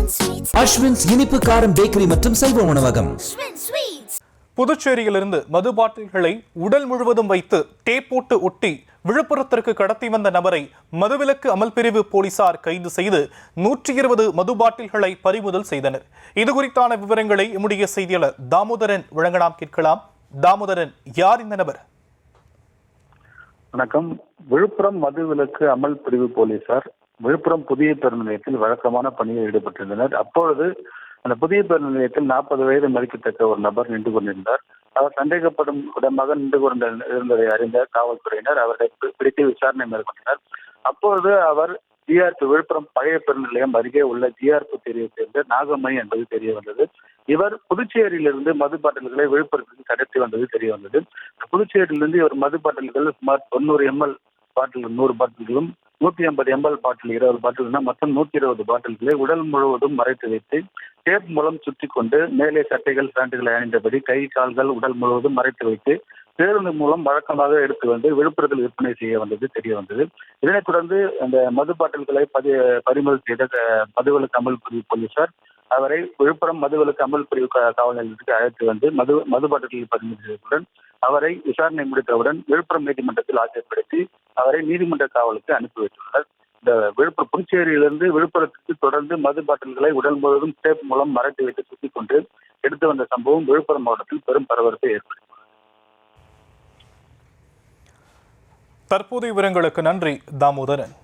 அஸ்வின்ஸ் இனிப்பு காரம் பேக்கரி மற்றும் செல்வ உணவகம். புதுச்சேரியிலிருந்து மது பாட்டில்களை உடல் முழுவதும் வைத்து டேப் போட்டு ஒட்டி விழுப்புரத்திற்கு கடத்தி வந்த நபரை மதுவிலக்கு அமல் பிரிவு போலீசார் கைது செய்து 120 மது பாட்டில்களை பறிமுதல் செய்தனர். இதுகுறித்தான விவரங்களை நம்முடைய செய்தியாளர் தாமோதரன் வழங்கலாம். கேட்கலாம். தாமோதரன், யார் இந்த நபர்? வணக்கம். விழுப்புரம் மதுவிலக்கு அமல் பிரிவு போலீசார் விழுப்புரம் புதிய பேருந்து நிலையத்தில் வழக்கமான பணியில் ஈடுபட்டிருந்தனர். அப்பொழுது அந்த புதிய பேருந்து நிலையத்தில் 40 வயது மதிக்கத்தக்க ஒரு நபர் நின்று கொண்டிருந்தார். அவர் சந்தேகப்படும் இடமாக நின்று கொண்டிருந்ததை அறிந்த காவல்துறையினர் அவரை பிடித்து விசாரணை மேற்கொண்டனர். அப்பொழுது அவர் ஜிஆர்பி விழுப்புரம் பழைய பேருந்து நிலையம் அருகே உள்ள ஜிஆர்பி தெருவை சேர்ந்த நாகமணி என்பது தெரிய வந்தது. இவர் புதுச்சேரியிலிருந்து மது பாட்டில்களை விழுப்புரத்துக்கு கடத்தி வந்தது தெரிய வந்தது. புதுச்சேரியிலிருந்து இவர் மது பாட்டில்கள் சுமார் 90 ml பாட்டில் 100 பாட்டில்களும் 150 ml பாட்டில் 20 பாட்டில்கள் மொத்தம் 120 பாட்டில்களை உடல் முழுவதும் மறைத்து வைத்து டேப் மூலம் சுற்றி கொண்டு மேலே சட்டைகள் பேண்ட்டுகளை அணிந்தபடி கை கால்கள் உடல் முழுவதும் மறைத்து வைத்து பேருந்து மூலம் வழக்கமாக எடுத்து வந்து விழுப்புரத்தில் விற்பனை செய்ய வந்தது தெரிய வந்தது. இதனைத் தொடர்ந்து அந்த மது பாட்டில்களை பறிமுதல் செய்த மதுவிலக்கு அமல் பிரிவு போலீசார் அவரை விழுப்புரம் மதுவிலக்கு அமல் பிரிவு காவல் நிலையத்துக்கு அழைத்து வந்து மது பாட்டில்களை பறிமுதல் செய்ததுடன் அவரை விசாரணை முடித்தவுடன் விழுப்புரம் நீதிமன்றத்தில் ஆஜர்படுத்தி அவரை நீதிமன்ற காவலுக்கு அனுப்பி வைத்துள்ளனர். இந்த விழுப்புரம் புதுச்சேரியிலிருந்து விழுப்புரத்துக்கு தொடர்ந்து மது பாட்டில்களை உடல் முழுவதும் டேப் மூலம் மறைத்து வைத்து சுற்றிக் கொண்டு எடுத்து வந்த சம்பவம் விழுப்புரம் மாவட்டத்தில் பெரும் பரபரப்பை ஏற்படுத்தியுள்ளது. தற்போதைய விவரங்களுக்கு நன்றி தாமோதரன்.